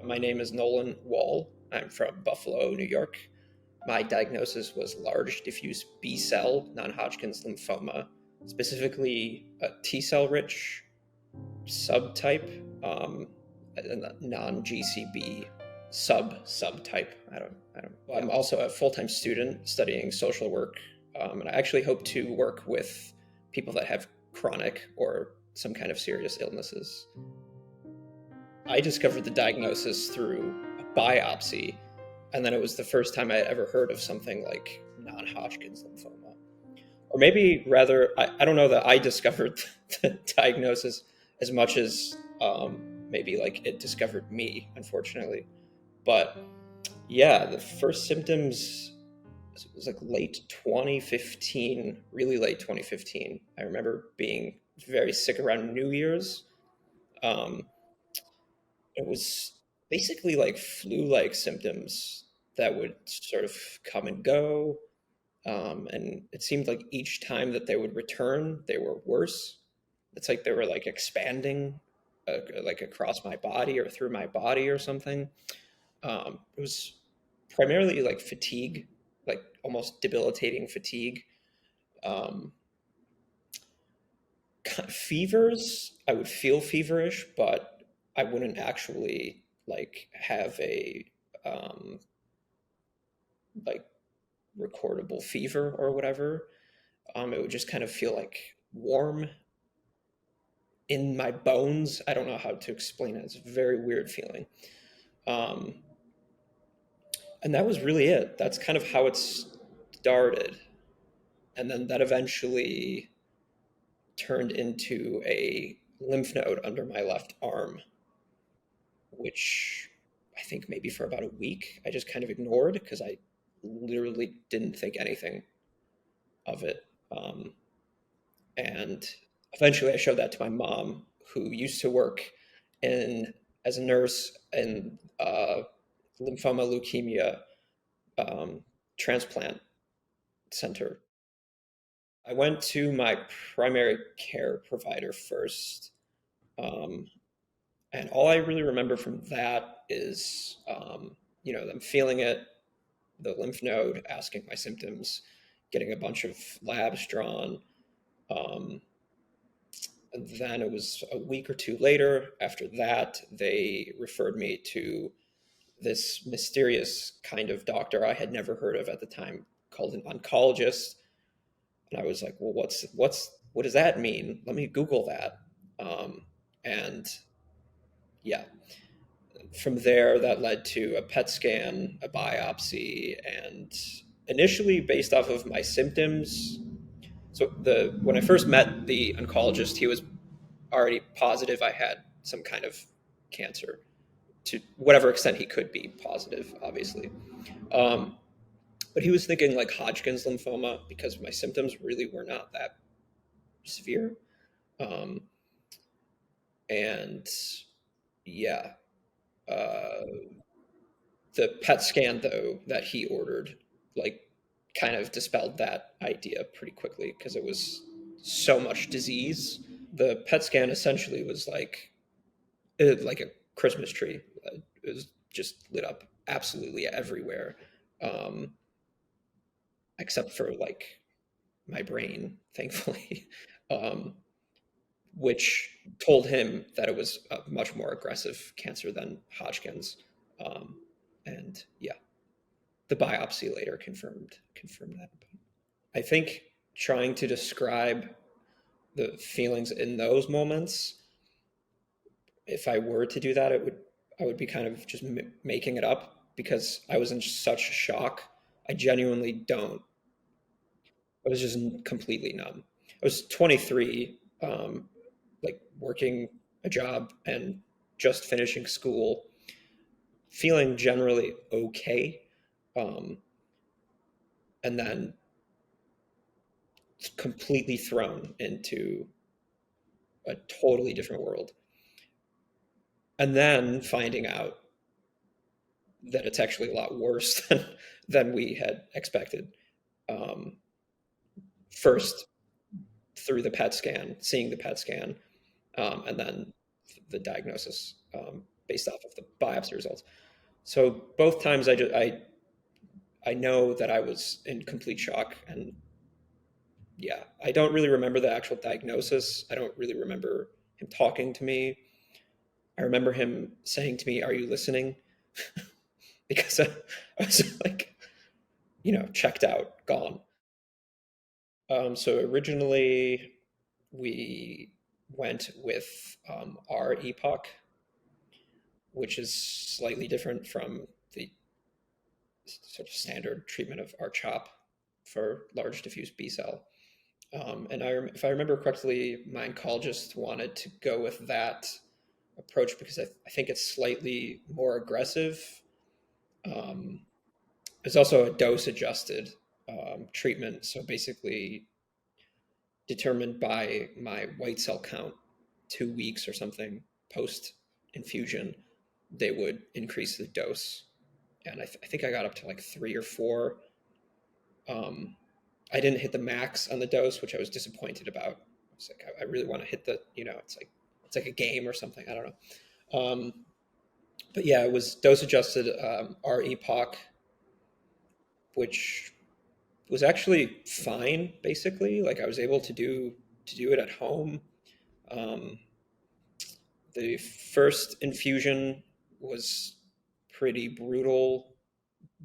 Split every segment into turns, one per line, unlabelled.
My name is Nolan Wall. I'm from Buffalo, New York. My diagnosis was large diffuse B-cell non-Hodgkin's lymphoma, specifically a T-cell rich subtype, a non-GCB subtype. I don't. Well, I'm also a full-time student studying social work, and I actually hope to work with people that have chronic or some kind of serious illnesses. I discovered the diagnosis through a biopsy, and then it was the first time I had ever heard of something like non-Hodgkin's lymphoma. Or maybe rather, I don't know that I discovered the diagnosis as much as maybe like it discovered me, unfortunately. But yeah, the first symptoms was like late 2015, really late 2015. I remember being very sick around New Year's. Um, it was basically like flu-like symptoms that would sort of come and go. And it seemed like each time that they would return, they were worse. It's like they were like expanding, like across my body or through my body or something. It was primarily like fatigue, like almost debilitating fatigue. Um, Fevers, I would feel feverish, but I wouldn't actually like have a um, like recordable fever or whatever. It would just kind of feel like warm in my bones. I don't know how to explain it. It's a very weird feeling. Um, and that was really it. That's kind of how it started. And then that eventually turned into a lymph node under my left arm, which I think maybe for about a week I just kind of ignored because I literally didn't think anything of it. And eventually I showed that to my mom, who used to work in as a nurse in lymphoma leukemia um, transplant center. I went to my primary care provider first, um, and all I really remember from that is, them feeling it, the lymph node, asking my symptoms, getting a bunch of labs drawn. Um, and then it was a week or two later, after that, they referred me to this mysterious kind of doctor I had never heard of at the time called an oncologist. And I was like, well, what does that mean? Let me Google that. And yeah, from there, that led to a PET scan, a biopsy, and initially based off of my symptoms. So when I first met the oncologist, he was already positive I had some kind of cancer to whatever extent he could be positive, obviously. Um, but he was thinking like Hodgkin's lymphoma because my symptoms really were not that severe. Um, and yeah, uh, the PET scan though that he ordered, like, kind of dispelled that idea pretty quickly because it was so much disease. The PET scan essentially was like a Christmas tree. It was just lit up absolutely everywhere, um, except for like my brain, thankfully, um, which told him that it was a much more aggressive cancer than Hodgkin's. Um, and yeah, the biopsy later confirmed that. I think trying to describe the feelings in those moments, if I were to do that, I would be kind of just making it up because I was in such shock. I genuinely don't. I was just completely numb. I was 23, like working a job and just finishing school, feeling generally okay, um, and then completely thrown into a totally different world. And then finding out that it's actually a lot worse than we had expected. Um, First, through the PET scan, seeing the PET scan, and then the diagnosis. based off of the biopsy results. So both times I know that I was in complete shock, and yeah, I don't really remember the actual diagnosis. I don't really remember him talking to me. I remember him saying to me, "Are you listening?" because I was like, checked out, gone. So originally we went with our epoch, which is slightly different from the sort of standard treatment of our chop for large diffuse B cell. And if I remember correctly, my oncologist wanted to go with that approach because I think it's slightly more aggressive. Um, it's also a dose adjusted treatment. So basically, determined by my white cell count 2 weeks or something post infusion, they would increase the dose. And I think I got up to like 3 or 4. Um, I didn't hit the max on the dose, which I was disappointed about. I was like, I really want to hit the, it's like a game or something. I don't know. But yeah, it was dose adjusted R epoch, which was actually fine. Basically, like I was able to do it at home. Um, the first infusion was pretty brutal,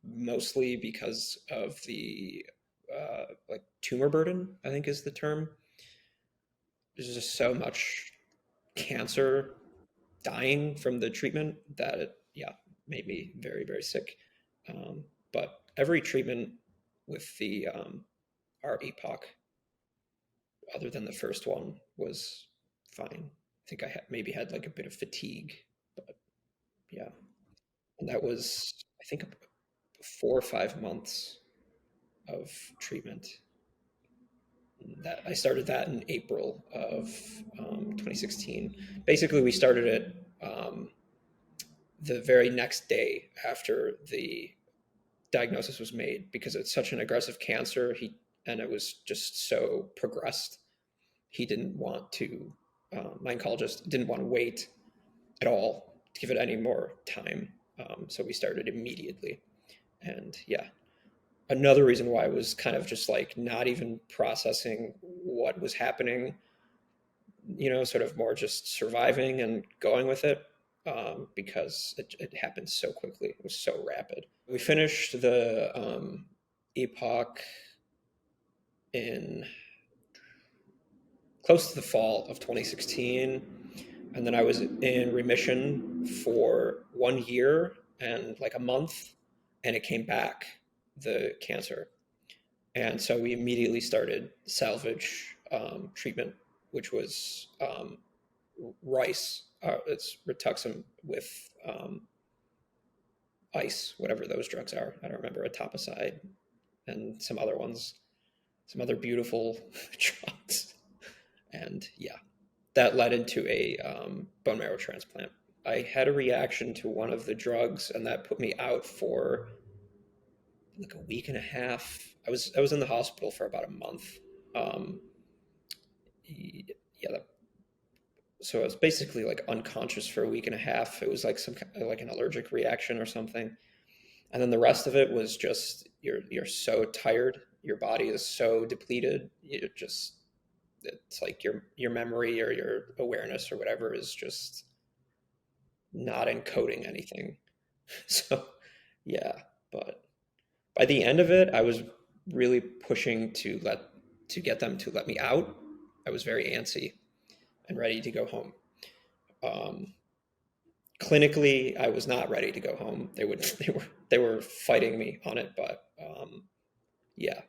mostly because of the like tumor burden, I think is the term. There's just so much cancer dying from the treatment that it, yeah, made me very, very sick. But every treatment with the our epoch, other than the first one, was fine. I think maybe had like a bit of fatigue, but yeah. And that was, I think, 4 or 5 months of treatment. That I started that in April of 2016. Basically, we started it the very next day after the diagnosis was made because it's such an aggressive cancer. And it was just so progressed. He didn't want to. My oncologist didn't want to wait at all to give it any more time. So we started immediately. And yeah, another reason why I was kind of just like not even processing what was happening, sort of more just surviving and going with it, because it happened so quickly. It was so rapid. We finished the epoch in close to the fall of 2016. And then I was in remission for 1 year and like a month, and it came back, the cancer. And so we immediately started salvage treatment, which was rice. It's Rituxim with ice, whatever those drugs are. I don't remember, etoposide and some other ones, some other beautiful drugs. And yeah, that led into a bone marrow transplant. I had a reaction to one of the drugs, and that put me out for like a week and a half. I was in the hospital for about a month. Um, yeah, so I was basically like unconscious for a week and a half. It was like some like an allergic reaction or something, and then the rest of it was just you're so tired, your body is so depleted. It's like your memory or your awareness or whatever is just not encoding anything. So yeah, but by the end of it, I was really pushing to get them to let me out. I was very antsy and ready to go home. Um, Clinically, I was not ready to go home. They were fighting me on it, but yeah,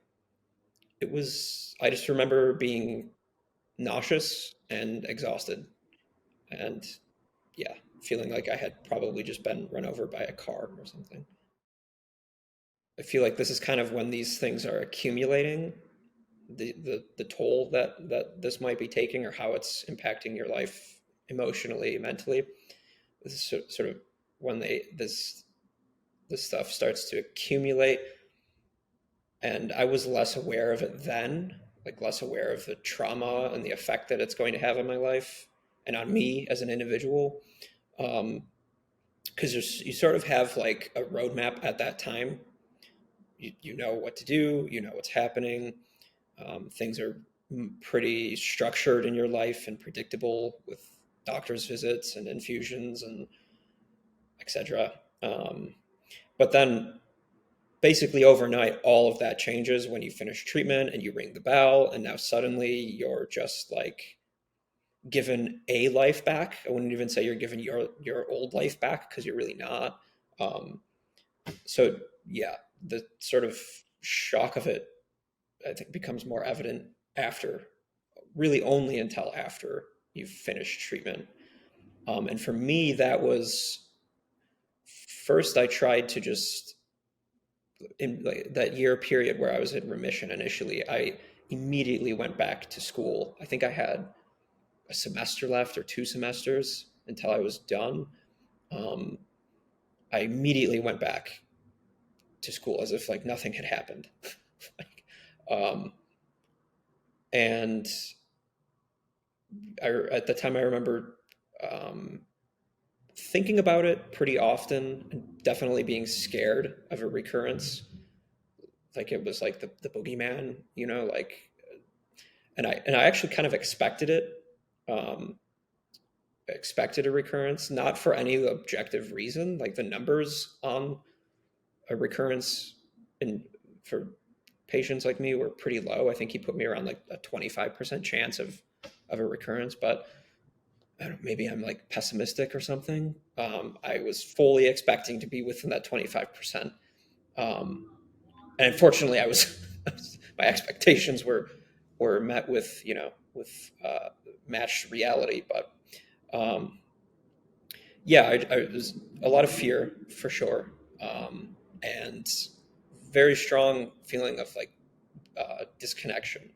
it was. I just remember being nauseous and exhausted, and yeah, feeling like I had probably just been run over by a car or something. I feel like this is kind of when these things are accumulating, the toll that this might be taking, or how it's impacting your life emotionally, mentally. This is sort of when this stuff starts to accumulate, and I was less aware of it then, like less aware of the trauma and the effect that it's going to have on my life and on me as an individual. because you sort of have like a roadmap at that time. You know what to do, you know what's happening. Things are pretty structured in your life and predictable with doctor's visits and infusions and etc. But then basically overnight, all of that changes when you finish treatment and you ring the bell, and now suddenly you're just like given a life back. I wouldn't even say you're given your old life back because you're really not. Um, so yeah, the sort of shock of it, I think, becomes more evident after, really only until after you've finished treatment. And for me, that was first I tried to just in like that year period where I was in remission initially, I immediately went back to school. I think I had a semester left or 2 semesters until I was done. Um, I immediately went back to school as if like nothing had happened. like, um, and at the time, I remember um, thinking about it pretty often and definitely being scared of a recurrence. Like it was like the boogeyman, like, and I actually kind of expected it. Um, expected a recurrence, not for any objective reason. Like the numbers on a recurrence in for patients like me were pretty low. I think he put me around like a 25% chance of a recurrence, but I don't know, maybe I'm like pessimistic or something. I was fully expecting to be within that 25%. Um, and unfortunately, I was my expectations were met with with matched reality. But um, yeah, I was a lot of fear for sure, and very strong feeling of like disconnection,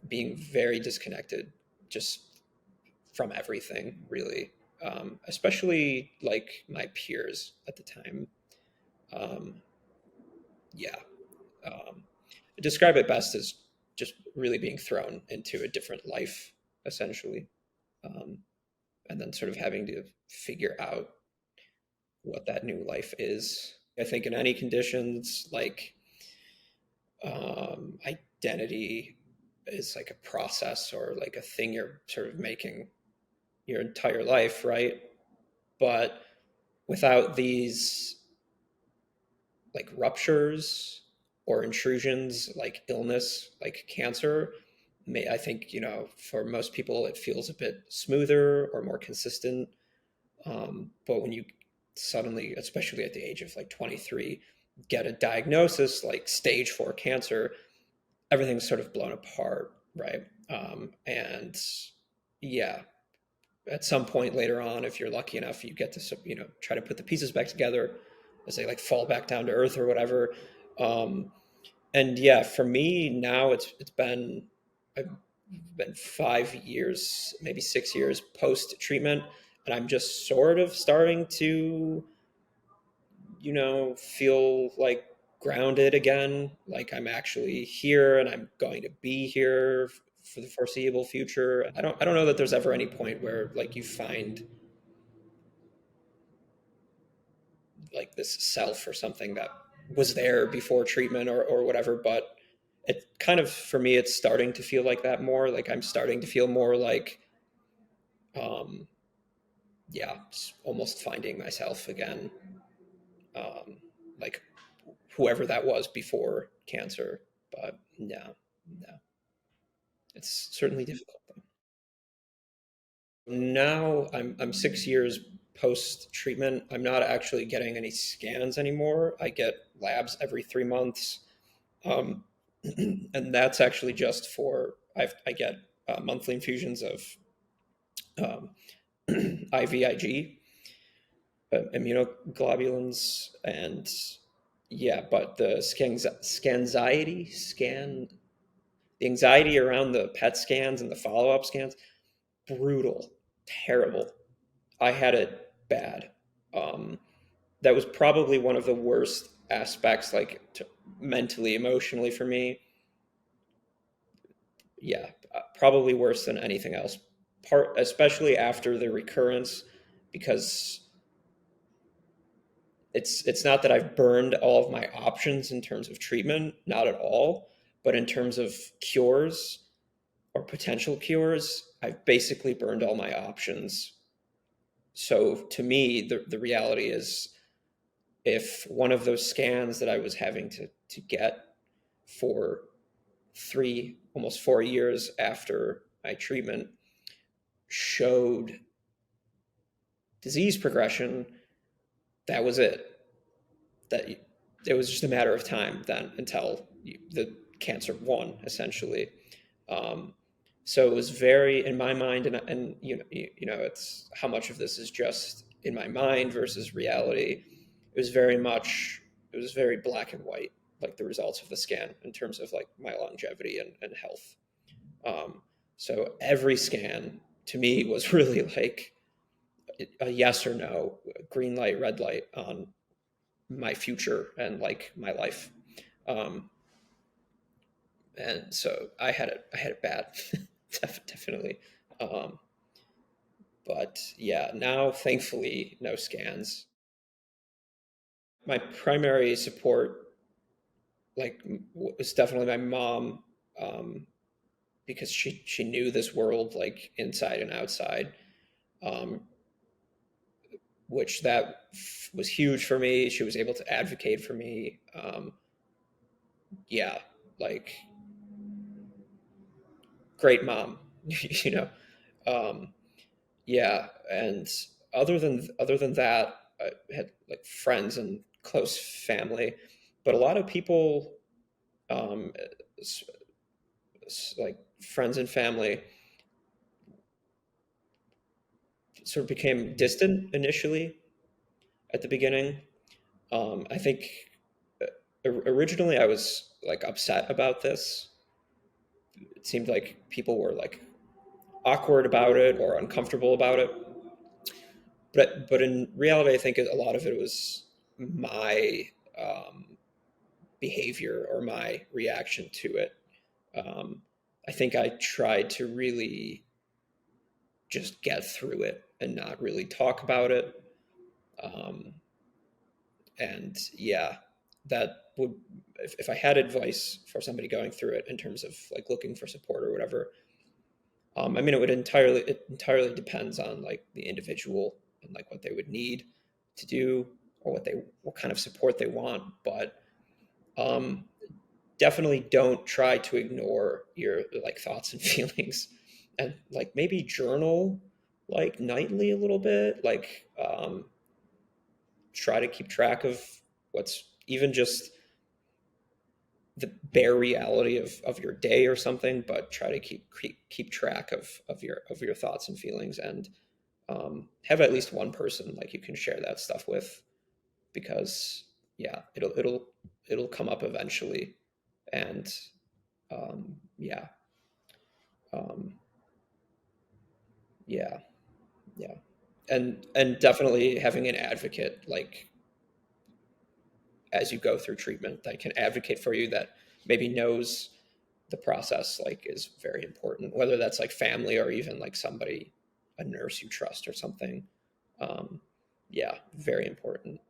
being very disconnected, just from everything, really. Especially like my peers at the time. Um, yeah, um, describe it best as just really being thrown into a different life, essentially, um, and then sort of having to figure out what that new life is. I think in any conditions, like identity is like a process or like a thing you're sort of making your entire life, right? But without these like ruptures or intrusions like illness, like cancer, I think, for most people, it feels a bit smoother or more consistent. But when you suddenly, especially at the age of like 23, get a diagnosis like stage 4 cancer, everything's sort of blown apart, right? And yeah, at some point later on, if you're lucky enough, you get to try to put the pieces back together as they like fall back down to earth or whatever. Um, and yeah, for me now, it's been I've been 5 years, maybe 6 years post treatment, and I'm just sort of starting to feel like grounded again, like I'm actually here and I'm going to be here for the foreseeable future. I don't know that there's ever any point where like you find like this self or something that was there before treatment or whatever, but it kind of, for me, it's starting to feel like that more. Like I'm starting to feel more like um yeah, almost finding myself again, um like whoever that was before cancer. But no, no, it's certainly difficult though. Now I'm 6 years post treatment. I'm not actually getting any scans anymore. I get labs every 3 months. Um, and that's actually just for I get monthly infusions of um, IVIG, immunoglobulins, and yeah, but the anxiety around the PET scans and the follow up scans, brutal, terrible. I had it bad. Um, that was probably one of the worst aspects, like mentally, emotionally for me. Yeah, probably worse than anything else. Especially after the recurrence, because It's not that I've burned all of my options in terms of treatment, not at all, but in terms of cures or potential cures, I've basically burned all my options. So to me, the reality is, if one of those scans that I was having to get for 3, almost 4 years after my treatment showed disease progression, that was it. That it was just a matter of time then until the cancer won, essentially. Um, so it was very in my mind, and it's how much of this is just in my mind versus reality. It was very black and white, like the results of the scan in terms of like my longevity and health. Um, so every scan to me was really like a yes or no, green light, red light on my future and like my life. Um, and so I had it bad, definitely. Um, but yeah, now thankfully no scans. My primary support like was definitely my mom, um, because she knew this world like inside and outside, um, which was huge for me. She was able to advocate for me. Yeah, like great mom, you know. Um, yeah, and other than that, I had like friends and close family, but a lot of people, um, like friends and family, sort of became distant initially at the beginning. I think originally I was like upset about this. It seemed like people were like awkward about it or uncomfortable about it. But in reality, I think a lot of it was my um, behavior or my reaction to it. Um, I think I tried to really just get through it and not really talk about it. Um, and yeah, that would, if I had advice for somebody going through it in terms of like looking for support or whatever, I mean, it entirely depends on like the individual and like what they would need to do or what kind of support they want. But um, definitely don't try to ignore your like thoughts and feelings, and like maybe journal like nightly a little bit, like try to keep track of what's even just the bare reality of your day or something, but try to keep track of your thoughts and feelings, and have at least one person like you can share that stuff with, because yeah, it'll come up eventually. And yeah, um, yeah, yeah, and definitely having an advocate like as you go through treatment that can advocate for you, that maybe knows the process, like is very important, whether that's like family or even like somebody, a nurse you trust or something. um, yeah, very important.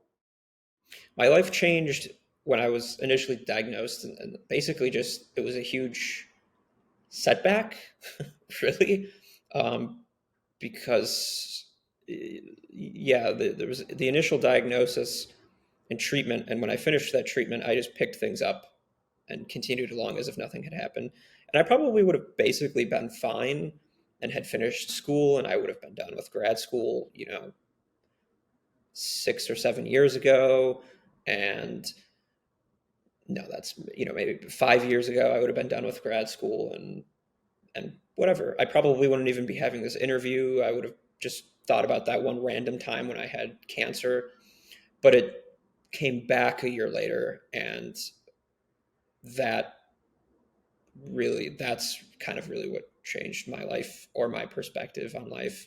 My life changed when I was initially diagnosed, and basically just it was a huge setback, really, um, because yeah, there was the initial diagnosis and treatment, and when I finished that treatment, I just picked things up and continued along as if nothing had happened. And I probably would have basically been fine and had finished school, and I would have been done with grad school, 6 or 7 years ago. And no, that's, maybe 5 years ago, I would have been done with grad school, and whatever. I probably wouldn't even be having this interview. I would have just thought about that one random time when I had cancer, but it came back a year later, and that that's kind of really what changed my life or my perspective on life.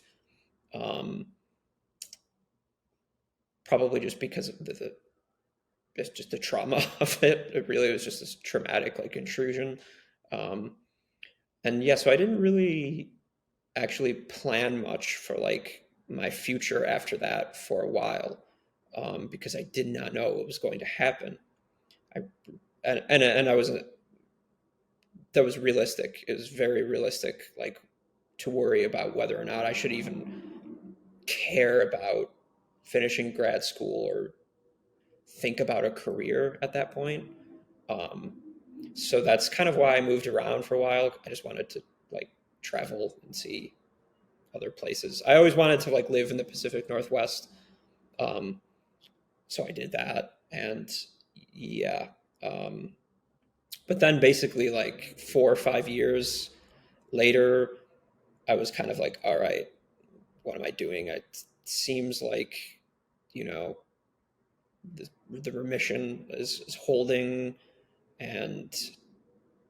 Um, Probably just because of it's just the trauma of it. It really was just this traumatic like intrusion. Um, and yeah, so I didn't really actually plan much for like my future after that for a while. because I did not know what was going to happen. I and I was that was realistic. It was very realistic, like to worry about whether or not I should even care about finishing grad school or think about a career at that point. Um, so that's kind of why I moved around for a while. I just wanted to like travel and see other places. I always wanted to like live in the Pacific Northwest. Um, so I did that, and yeah. Um, but then basically like 4 or 5 years later, I was kind of like, all right, what am I doing? It seems like, you know, the remission is holding, and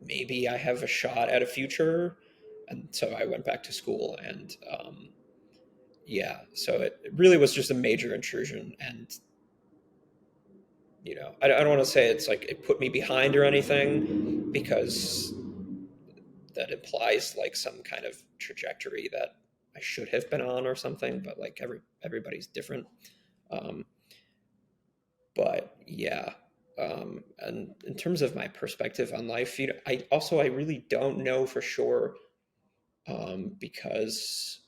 maybe I have a shot at a future. And so I went back to school, and yeah, so it really was just a major intrusion. And, I don't want to say it's like it put me behind or anything, because that implies like some kind of trajectory that I should have been on or something, but like everybody's different. Um, but yeah, and in terms of my perspective on life, I really don't know for sure, because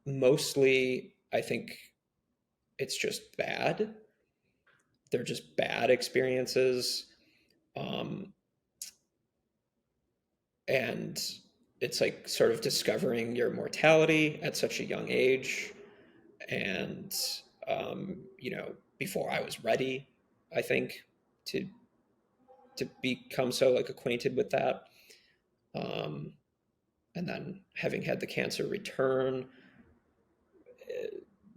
mostly I think it's just bad. They're just bad experiences, um, and it's like sort of discovering your mortality at such a young age, and before I was ready, I think, to become so like acquainted with that. Um, and then having had the cancer return,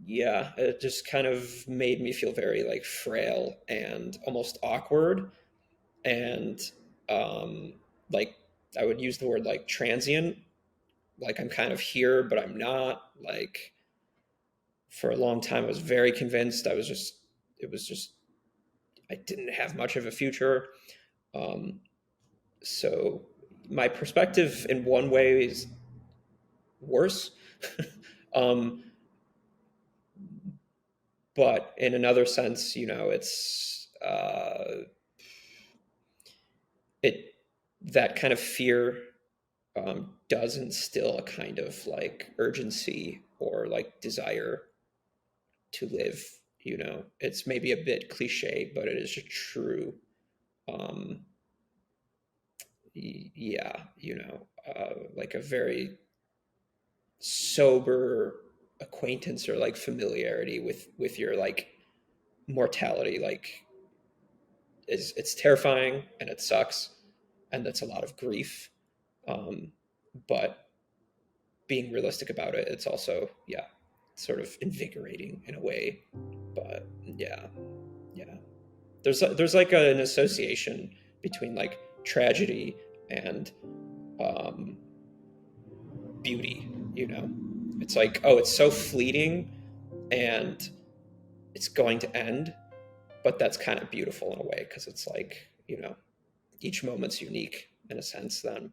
yeah, it just kind of made me feel very like frail and almost awkward, and um, like I would use the word like transient, like I'm kind of here but I'm not. Like for a long time, I was very convinced it was just I didn't have much of a future. Um, so my perspective in one way is worse. um, but in another sense, it that kind of fear does instill a kind of like urgency or like desire to live. It's maybe a bit cliche, but it is true. Um, yeah, like a very sober acquaintance or like familiarity with your like mortality, like it's terrifying and it sucks, and that's a lot of grief, but being realistic about it, it's also, yeah, sort of invigorating in a way. But yeah, yeah, there's like an association between like tragedy and um, beauty. It's like, oh, it's so fleeting and it's going to end, but that's kind of beautiful in a way, because it's like, each moment's unique in a sense then.